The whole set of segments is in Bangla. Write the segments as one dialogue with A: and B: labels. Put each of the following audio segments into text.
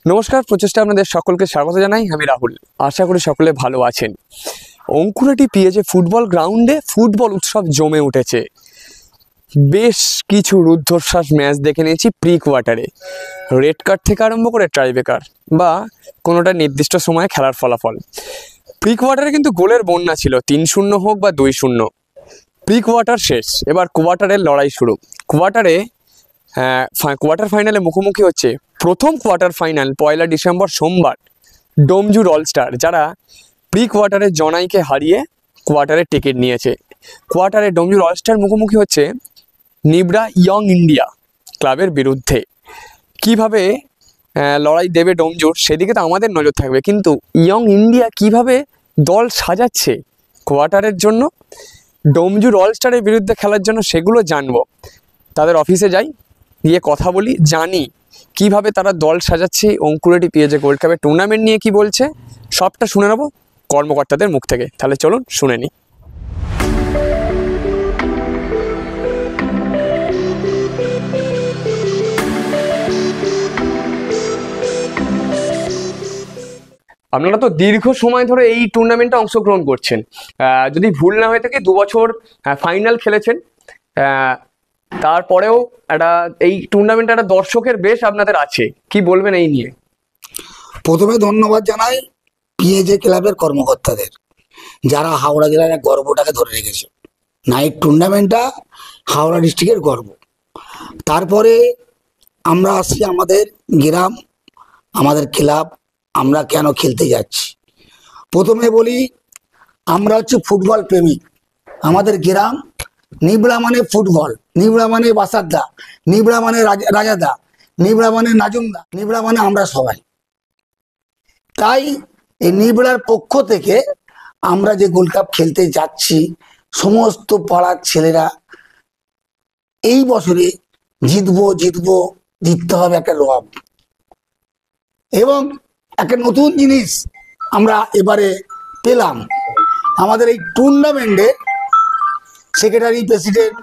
A: নমস্কার, প্রচেষ্টা আপনাদের সকলকে স্বাগত জানাই। আমি রাহুল, আশা করি সকলে ভালো আছেন। অঙ্কুরাটি পিএজে ফুটবল গ্রাউন্ডে ফুটবল উৎসব জমে উঠেছে। বেশ কিছু রুদ্ধশ্বাস ম্যাচ দেখে নিয়েছি প্রি কোয়ার্টারে, রেড কার্ড থেকে আরম্ভ করে ট্রাইবেকার বা কোনোটা নির্দিষ্ট সময়ে খেলার ফলাফল। প্রি কোয়ার্টারে কিন্তু গোলের বন্যা ছিল, 3-0 হোক বা 2-0। প্রি কোয়ার্টার শেষ, এবার কোয়ার্টারের লড়াই শুরু। কোয়ার্টার ফাইনালে মুখোমুখি হচ্ছে প্রথম কোয়ার্টার ফাইনাল 1 ডিসেম্বর সোমবার ডোমজুর অলস্টার, যারা প্রি কোয়ার্টারে জনাইকে হারিয়ে কোয়ার্টারে টিকিট নিয়েছে। কোয়ার্টারে ডোমজুর অলস্টার মুখোমুখি হচ্ছে নিবড়া ইয়ং ইন্ডিয়া ক্লাবের বিরুদ্ধে। কিভাবে লড়াই দেবে ডোমজুর, সেদিকে তো আমাদের নজর থাকবে, কিন্তু ইয়ং ইন্ডিয়া কিভাবে দল সাজাচ্ছে কোয়ার্টারের জন্য, ডোমজুর অলস্টারের বিরুদ্ধে খেলার জন্য, সেগুলো জানবো। তাদের অফিসে যাই, গিয়ে কথা বলি, জানি কিভাবে তারা দল সাজাচ্ছে। অঙ্কুরাটি পিএজে গোল্ড কাপের টুর্নামেন্ট নিয়ে কি বলছে, সবটা শুনে নেবো কর্মকর্তাদের মুখ থেকে। তাহলে চলুন শুনে নিই। আপনারা তো দীর্ঘ সময় ধরে এই টুর্নামেন্টে অংশগ্রহণ করছেন, যদি ভুল না হয়ে থাকে 2 বছর ফাইনাল খেলেছেন। তারপরেও এই টুর্নামেন্টে একটা দর্শকের বেশ আপনাদের আছে, কি বলবেন এই নিয়ে?
B: প্রথমে ধন্যবাদ জানাই পিএজে ক্লাবের কর্মকর্তাদের, যারা হাওড়া জেলার এক গর্বটাকে ধরে রেখেছে। নাইট টুর্নামেন্টটা হাওড়া ডিস্ট্রিক্টের গর্ব। তারপরে আমরা আসি আমাদের গ্রাম, আমাদের ক্লাব, আমরা কেন খেলতে যাচ্ছি। প্রথমে বলি, আমরা হচ্ছে ফুটবল প্রেমিক। আমাদের গ্রাম নিবড়া মানে ফুটবল, নিবড়া মানে বাসারদা, নিবড়া মানে রাজাদা, নিবড়া মানে নাজুমদা, নিবড়া মানে আমরা সবাই। তাই এই নিবড়ার পক্ষ থেকে আমরা যে গোল্ড কাপ খেলতে যাচ্ছি, সমস্ত পাড়ার ছেলেরা এই বছরে জিতবো জিতবো, জিততে হবে একটা রব। এবং একটা নতুন জিনিস আমরা এবারে পেলাম, আমাদের এই টুর্নামেন্টে সেক্রেটারি প্রেসিডেন্ট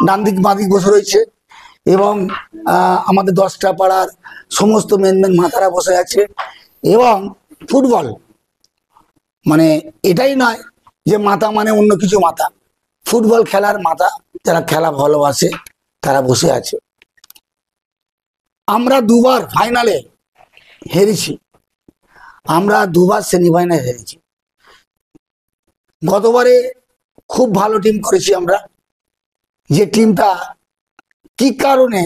B: ডান দিক বাঁ দিক বসে রয়েছে, এবং আমাদের 10টা পাড়ার সমস্ত মেন মাথারা বসে আছে। এবং ফুটবল মানে এটাই নয় যে মাথা মানে অন্য কিছু মাথা, ফুটবল খেলার মাথা, যারা খেলা ভালোবাসে তারা বসে আছে। আমরা 2বার ফাইনালে হেরেছি, আমরা 2বার সেমিফাইনালে হেরেছি। গতবারে খুব ভালো টিম করেছি আমরা, যে টিমটা কি কারণে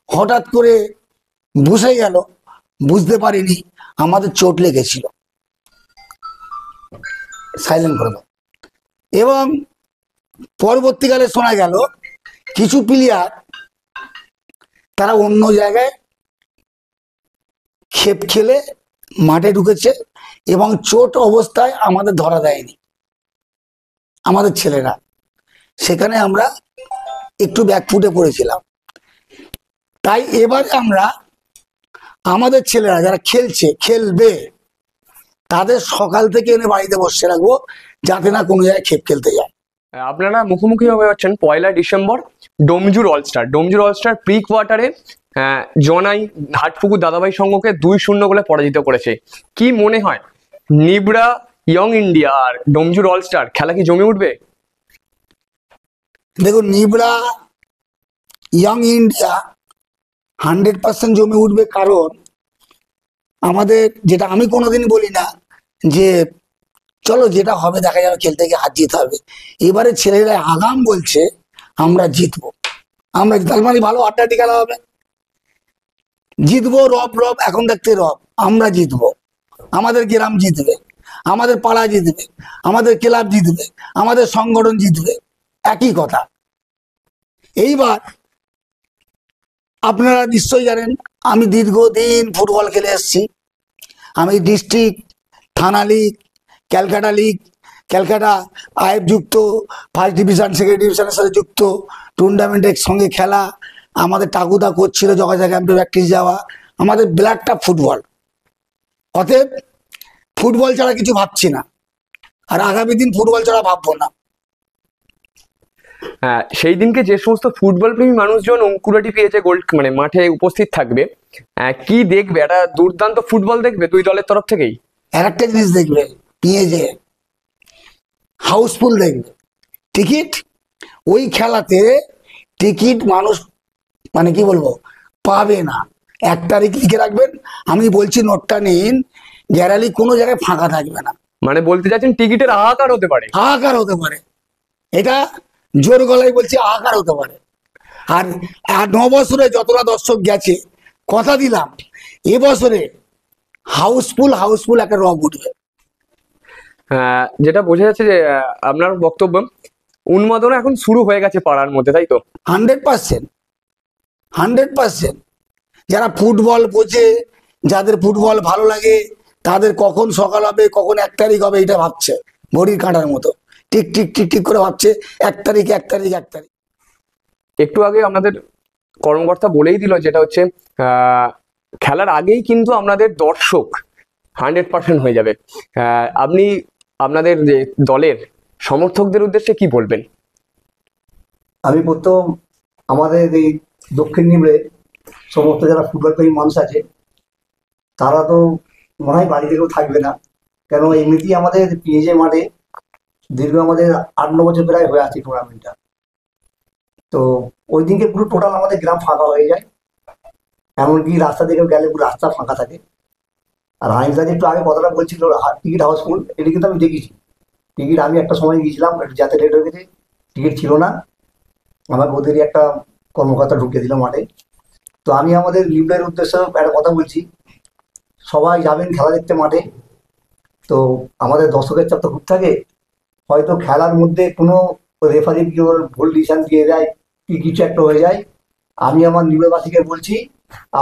B: হঠাৎ করে বসে গেল বুঝতে পারিনি, আমাদের চোট লেগেছিল। সাইলেন্ট করে দাও। এবং পরবর্তীকালে শোনা গেল কিছু প্লেয়ার তারা অন্য জায়গায় খেপ খেলে মাঠে ঢুকেছে, এবং চোট অবস্থায় আমাদের ধরা দেয়নি আমাদের ছেলেরা। সেখানে আমরা একটু ব্যাকফুটে পড়েছিলাম। তাই এবার আমরা আমাদের ছেলেরা যারা খেলবে তাদের সকাল থেকে এনে বাড়িতে বসে রাখবো, যাতে না কোনো জায়গায় খেপ খেলতে যায়।
A: আপনারা মুখোমুখি হয়ে যাচ্ছেন 1 December Domjur all star. Domjur all star pre কোয়ার্টারে জনাই হাটপুকুর দাদাভাই সংঘকে 2-0 গোলে পরাজিত করেছে। কি মনে হয়, নিবড়া ইয়ং ইন্ডিয়া আর ডোমজুর অলস্টার খেলা কি জমে উঠবে?
B: দেখুন, নিবড়া ইয়ং ইন্ডিয়া 100% জমে উঠবে। কারণ আমাদের, যেটা আমি কোনোদিন বলি না যে চলো যেটা হবে দেখা যাবে, খেলতে গিয়ে হার জিত হবে। এবারে ছেলেরা আগাম বলছে আমরা জিতবো, আমরা তার মানে ভালো আড্ডাটি খেলা হবে, জিতবো। রব রব এখন দেখতে রব, আমরা জিতবো, আমাদের গ্রাম জিতবে, আমাদের পাড়া জিতবে, আমাদের ক্লাব জিতবে, আমাদের সংগঠন জিতবে, একই কথা। এইবার আপনারা নিশ্চয়ই জানেন, আমি দীর্ঘদিন ফুটবল খেলে এসেছি। আমি ডিস্ট্রিক্ট, থানা league, Calcutta league, Calcutta if যুক্ত, ফার্স্ট ডিভিশন সেকেন্ড ডিভিশনের সাথে যুক্ত, টুর্নামেন্টের সঙ্গে খেলা, আমাদের টাকুদা করছিল জগাজা ক্যাম্পে প্র্যাকটিস যাওয়া, আমাদের ব্লাডটা ফুটবল। অতএব ফুটবল ছাড়া কিছু ভাবছি না, আর আগামী দিন ফুটবল ছাড়া ভাববো না।
A: সেই দিনকে যে সমস্ত ফুটবল প্রেমী মানুষজন অঙ্কুরাটি পেয়েছে গোল্ড মানে মাঠে উপস্থিত থাকবে, কি দেখবে? একটা দুর্দান্ত ফুটবল দেখবে দুই দলের তরফ থেকেই।
B: আর একটা জিনিস দেখবে, পিএজে হাউসফুল দেখবে। টিকিট, ওই খেলাতে টিকিট মানুষ মানে কি বলবো পাবে না। 1 তারিখ লিখে রাখবেন, আমি বলছি নোটটা নিন, গ্যারালি কোনো জায়গায় ফাঁকা থাকবে না।
A: মানে বলতে চাচ্ছেন টিকিটের হাহাকার হতে পারে?
B: হাহাকার হতে পারে, এটা জোর গলায় বলছি, হাহাকার হতে পারে। আর 9 বছরে যতটা দর্শক গেছে, কথা দিলাম এবছরে হাউসফুল একটা রব উঠবে।
A: যেটা বোঝা যাচ্ছে যে আপনার বক্তব্য, উন্মাদনা এখন শুরু হয়ে গেছে পাড়ার মধ্যে, তাই তো?
B: 100%। যারা ফুটবল বোঝে, যাদের ফুটবল ভালো লাগে, তাদের কখন সকাল হবে, কখন 1 তারিখ হবে, এটা ভাবছে ঘড়ির কাঁটার মতো, টিক টিক টিক টিক করে ভাবছে 1 তারিখ 1 তারিখ 1 তারিখ।
A: একটু আগে আপনাদের কর্মকর্তা বলেই দিল, যেটা হচ্ছে খেলার আগেই কিন্তু আপনাদের দর্শক 100% হয়ে যাবে। আপনি আপনাদের যে দলের সমর্থকদের উদ্দেশ্যে কি বলবেন?
C: আমি প্রথম আমাদের এই দক্ষিণ নিবড়ে সমস্ত যারা ফুটবল প্রেমী মানুষ আছে, তারা তো মনে হয় বাড়ি থেকেও থাকবে না, কেন এমনিতেই আমাদের পিএজে মাঠে দীর্ঘ আমাদের 8-9 বছর প্রায় হয়ে আছে টুর্নামেন্টটা। তো ওই দিনকে পুরো টোটাল আমাদের গ্রাম ফাঁকা হয়ে যায়, এমনকি রাস্তা দিকেও গেলে পুরো রাস্তা ফাঁকা থাকে। আর হাইমসাজ একটু আগে কথাটা বলছিল টিকিট হাউসফুল, এটা কিন্তু আমি দেখেছি। টিকিট আমি একটা সময় গিয়েছিলাম, একটু যাতে লেট হয়ে গেছে, টিকিট ছিল না, আমার ওদেরই একটা কর্মকর্তা ঢুকিয়ে দিল মাঠে। তো আমি আমাদের লিডারের উদ্দেশ্যে একটা কথা বলছি, সবাই যাবেন খেলা দেখতে মাঠে। তো আমাদের দর্শকের চাপ তো খুব থাকে, হয়তো খেলার মধ্যে কোনো রেফারি কি ওর ভুল ডিসিশন দিয়ে দেয়, কি কিছু একটা হয়ে যায়, আমি আমার নিবেবাসীকে বলছি,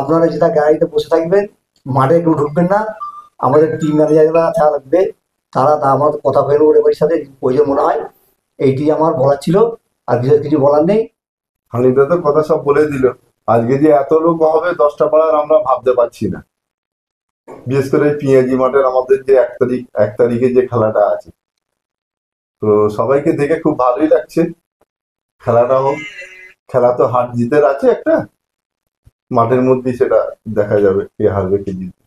C: আপনারা যেটা গাড়িতে বসে থাকবেন, মাঠে কেউ ঢুকবেন না। আমাদের টিম ম্যানেজাররা থাকবে, তারা আমার কথা বলে রেফারির সাথে প্রয়োজন মনে হয়। এইটি আমার বলার ছিল, আর বিশেষ কিছু বলার নেই।
D: হানিদা তো কথা সব বলে দিল। আজকে যে এত লোক হবে 10টা পাড়ার আমরা ভাবতে পারছি না। বিশেষ করে পিঁয়াজি মাঠের আমাদের যে 1 তারিখে যে খেলাটা আছে, তো সবাইকে দেখে খুব ভালোই লাগছে। খেলাটা হোক, খেলা তো হার জিতের আছে একটা, মাঠের মধ্যেই সেটা দেখা যাবে কে হারবে কে জিতবে।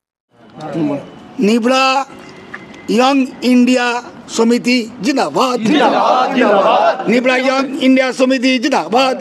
B: নিবড়া ইয়ং ইন্ডিয়া সমিতি জিন্দাবাদ, নিবড়া ইয়ং ইন্ডিয়া সমিতি জিন্দাবাদ।